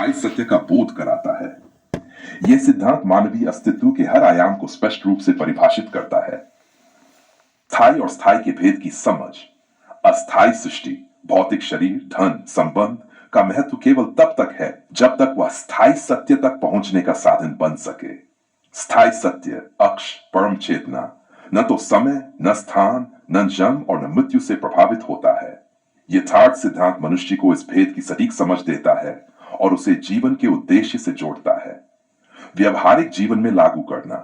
स्थायी सत्य का बोध कराता है। यह सिद्धांत मानवीय अस्तित्व के हर आयाम को स्पष्ट रूप से परिभाषित करता है। स्थायी और स्थायी के भेद की समझ। अस्थायी सृष्टि, भौतिक शरीर, धन, संबंध का महत्व केवल तब तक है जब तक वह स्थायी सत्य तक पहुंचने का साधन बन सके। स्थायी सत्य, अक्ष, परम चेतना न तो समय, न स्थान, न जन्म और न मृत्यु से प्रभावित होता है। यथार्थ सिद्धांत मनुष्य को इस भेद की सटीक समझ देता है और उसे जीवन के उद्देश्य से जोड़ता है। व्यवहारिक जीवन में लागू करना।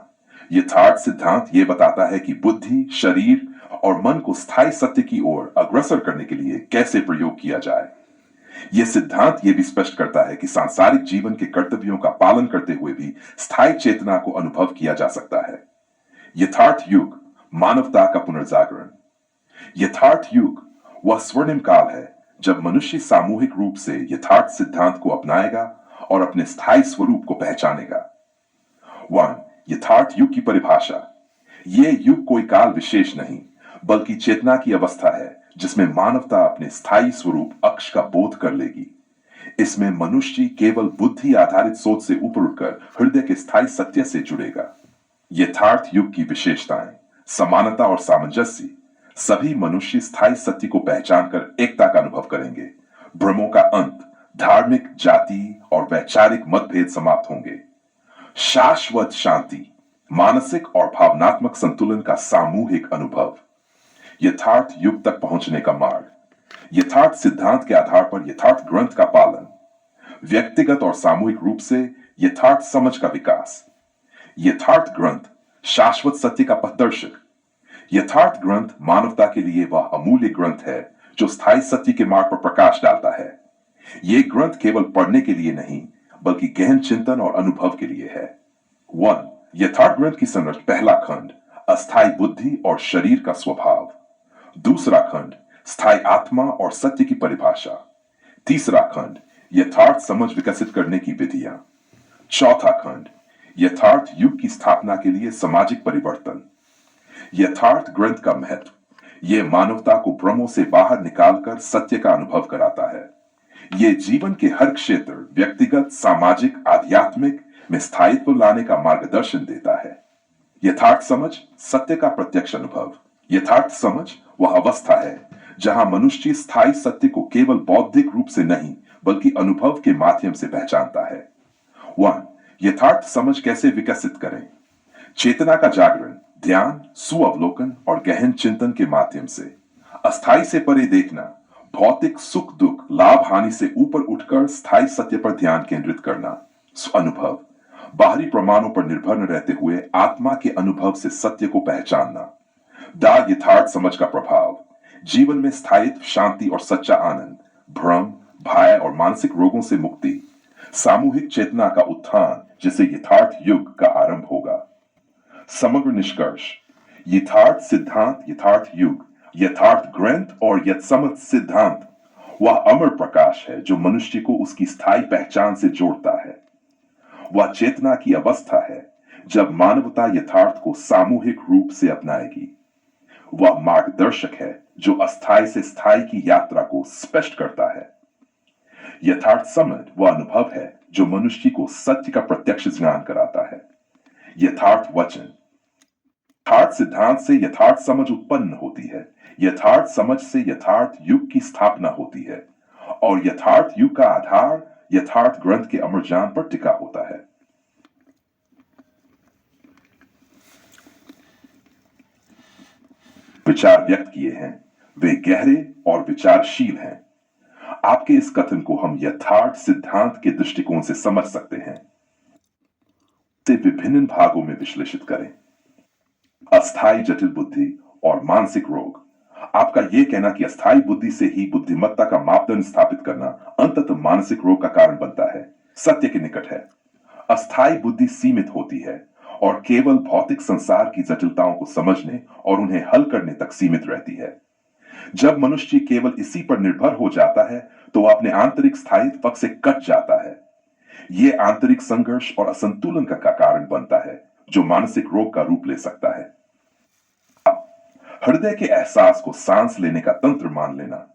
यथार्थ सिद्धांत यह बताता है कि बुद्धि, शरीर और मन को स्थायी सत्य की ओर अग्रसर करने के लिए कैसे प्रयोग किया जाए। यह सिद्धांत यह भी स्पष्ट करता है कि सांसारिक जीवन के कर्तव्यों का पालन करते हुए भी स्थायी चेतना को अनुभव किया जा सकता है। यथार्थ युग, मानवता का पुनर्जागरण। यथार्थ युग वह स्वर्णिम काल है जब मनुष्य सामूहिक रूप से यथार्थ सिद्धांत को अपनाएगा और अपने स्थायी स्वरूप को पहचानेगा। 1. यथार्थ युग की परिभाषा। यह युग कोई काल विशेष नहीं, बल्कि चेतना की अवस्था है जिसमें मानवता अपने स्थायी स्वरूप अक्ष का बोध कर लेगी। इसमें मनुष्य केवल बुद्धि आधारित सोच से ऊपर उठकर हृदय के स्थायी सत्य से जुड़ेगा। यथार्थ युग की विशेषताएं। समानता और सामंजस्य। सभी मनुष्य स्थायी सत्य को पहचान कर एकता का अनुभव करेंगे। भ्रमों का अंत। धार्मिक, जाति और वैचारिक मतभेद समाप्त होंगे। शाश्वत शांति, मानसिक और भावनात्मक संतुलन का सामूहिक अनुभव। यथार्थ युग तक पहुंचने का मार्ग। यथार्थ सिद्धांत के आधार पर यथार्थ ग्रंथ का पालन। व्यक्तिगत और सामूहिक रूप से यथार्थ समझ का विकास। यथार्थ ग्रंथ शाश्वत सत्य का पथदर्शक। यथार्थ ग्रंथ मानवता के लिए वह अमूल्य ग्रंथ है जो स्थायी सत्य के मार्ग पर प्रकाश डालता है। यह ग्रंथ केवल पढ़ने के लिए नहीं, बल्कि गहन चिंतन और अनुभव के लिए है। 1. यथार्थ ग्रंथ की संरचना। पहला खंड, अस्थायी बुद्धि और शरीर का स्वभाव। दूसरा खंड, स्थायी आत्मा और सत्य की परिभाषा। तीसरा खंड, यथार्थ समझ विकसित करने की विधियां। चौथा खंड, यथार्थ युग की स्थापना के लिए सामाजिक परिवर्तन। यथार्थ ग्रंथ का महत्व। यह मानवता को भ्रमों से बाहर निकालकर सत्य का अनुभव कराता है। यह जीवन के हर क्षेत्र, व्यक्तिगत, सामाजिक, आध्यात्मिक में स्थायित्व लाने का मार्गदर्शन देता है। यथार्थ समझ, सत्य का प्रत्यक्ष अनुभव। यथार्थ समझ वह अवस्था है जहां मनुष्य स्थायी सत्य को केवल बौद्धिक रूप से नहीं, बल्कि अनुभव के माध्यम से पहचानता है। 1. यथार्थ समझ कैसे विकसित करें। चेतना का जागरण, ध्यान, सुअवलोकन और गहन चिंतन के माध्यम से। अस्थायी से परे देखना, भौतिक सुख दुख, लाभ हानि से ऊपर उठकर स्थायी सत्य पर ध्यान केंद्रित करना। अनुभव, बाहरी प्रमाणों पर निर्भर न रहते हुए आत्मा के अनुभव से सत्य को पहचानना। दाग यथार्थ समझ का प्रभाव। जीवन में स्थायित्व, शांति और सच्चा आनंद। भ्रम, भय और मानसिक रोगों से मुक्ति। सामूहिक चेतना का उत्थान जिससे यथार्थ युग का आरंभ होगा। समग्र निष्कर्ष। यथार्थ सिद्धांत, यथार्थ युग, यथार्थ ग्रंथ और यथसमर्थ सिद्धांत वह अमर प्रकाश है जो मनुष्य को उसकी स्थायी पहचान से जोड़ता है। वह चेतना की अवस्था है जब मानवता यथार्थ को सामूहिक रूप से अपनाएगी। वह मार्गदर्शक है जो अस्थायी से स्थायी की यात्रा को स्पष्ट करता है। यथार्थ समझ वह अनुभव है जो मनुष्य को सत्य का प्रत्यक्ष ज्ञान कराता है। यथार्थ वचन। यथार्थ सिद्धांत से यथार्थ समझ उत्पन्न होती है। यथार्थ समझ से यथार्थ युग की स्थापना होती है और यथार्थ युग का आधार यथार्थ ग्रंथ के अमर ज्ञान पर टिका होता है। विचार व्यक्त किए हैं, वे गहरे और विचारशील हैं। आपके इस कथन को हम यथार्थ सिद्धांत के दृष्टिकोण से समझ सकते हैं। इसे विभिन्न भागों में विश्लेषित करें। अस्थायी जटिल बुद्धि और मानसिक रोग। आपका यह कहना कि अस्थायी बुद्धि से ही बुद्धिमत्ता का मापदंड स्थापित करना अंततः मानसिक रोग का कारण बनता है, सत्य के निकट है। अस्थायी बुद्धि सीमित होती है और केवल भौतिक संसार की जटिलताओं को समझने और उन्हें हल करने तक सीमित रहती है। जब मनुष्य केवल इसी पर निर्भर हो जाता है तो वह अपने आंतरिक स्थायित्व से कट जाता है। यह आंतरिक संघर्ष और असंतुलन का कारण बनता है जो मानसिक रोग का रूप ले सकता है। हृदय के एहसास को सांस लेने का तंत्र मान लेना।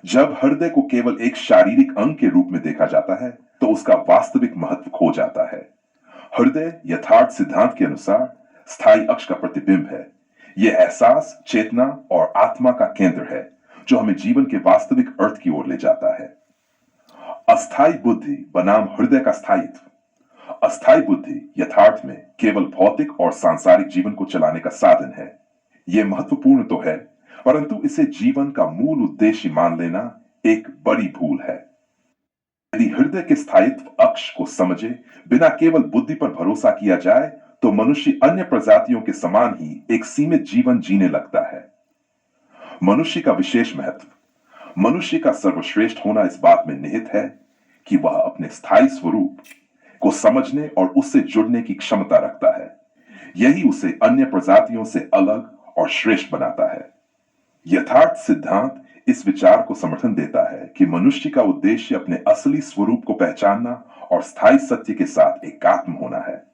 जब हृदय को केवल एक शारीरिक अंग के रूप में देखा जाता है तो उसका वास्तविक महत्व खो जाता है। हृदय यथार्थ सिद्धांत के अनुसार स्थायी अक्ष का प्रतिबिंब है। यह एहसास, चेतना और आत्मा का केंद्र है जो हमें जीवन के वास्तविक अर्थ की ओर ले जाता है। अस्थायी बुद्धि बनाम हृदय का स्थायित्व। अस्थायी बुद्धि यथार्थ में केवल भौतिक और सांसारिक जीवन को चलाने का साधन है। यह महत्वपूर्ण तो है, परंतु इसे जीवन का मूल उद्देश्य मान लेना एक बड़ी भूल है। यदि हृदय के स्थायित्व अक्ष को समझे बिना केवल बुद्धि पर भरोसा किया जाए तो मनुष्य अन्य प्रजातियों के समान ही एक सीमित जीवन जीने लगता है। मनुष्य का विशेष महत्व। मनुष्य का सर्वश्रेष्ठ होना इस बात में निहित है कि वह अपने स्थायी स्वरूप को समझने और उससे जुड़ने की क्षमता रखता है। यही उसे अन्य प्रजातियों से अलग और श्रेष्ठ बनाता है। यथार्थ सिद्धांत इस विचार को समर्थन देता है कि मनुष्य का उद्देश्य अपने असली स्वरूप को पहचानना और स्थायी सत्य के साथ एकात्म होना है।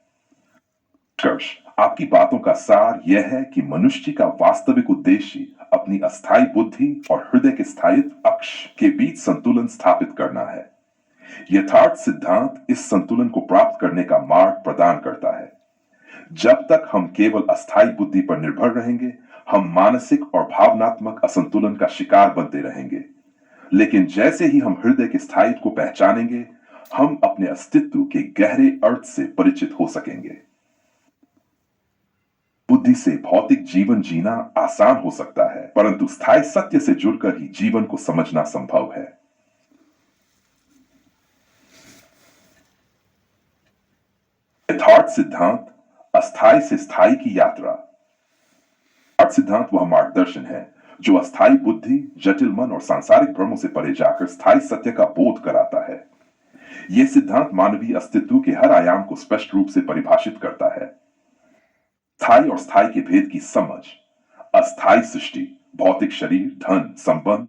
निष्कर्ष, आपकी बातों का सार यह है कि मनुष्य का वास्तविक उद्देश्य अपनी अस्थायी बुद्धि और हृदय के स्थायित्व अक्ष के बीच संतुलन स्थापित करना है। यथार्थ सिद्धांत इस संतुलन को प्राप्त करने का मार्ग प्रदान करता है। जब तक हम केवल अस्थायी बुद्धि पर निर्भर रहेंगे, हम मानसिक और भावनात्मक असंतुलन का शिकार बनते रहेंगे। लेकिन जैसे ही हम हृदय के स्थायित्व को पहचानेंगे, हम अपने अस्तित्व के गहरे अर्थ से परिचित हो सकेंगे। बुद्धि से भौतिक जीवन जीना आसान हो सकता है, परंतु स्थायी सत्य से जुड़कर ही जीवन को समझना संभव है। यथार्थ सिद्धांत अस्थायी से स्थायी की यात्रा। यथार्थ सिद्धांत वह मार्गदर्शन है जो अस्थायी बुद्धि, जटिल मन और सांसारिक भ्रमों से परे जाकर स्थायी सत्य का बोध कराता है। यह सिद्धांत मानवीय अस्तित्व के हर आयाम को स्पष्ट रूप से परिभाषित करता है। स्थायी और स्थायी के भेद की समझ। अस्थायी सृष्टि, भौतिक शरीर, धन, संबंध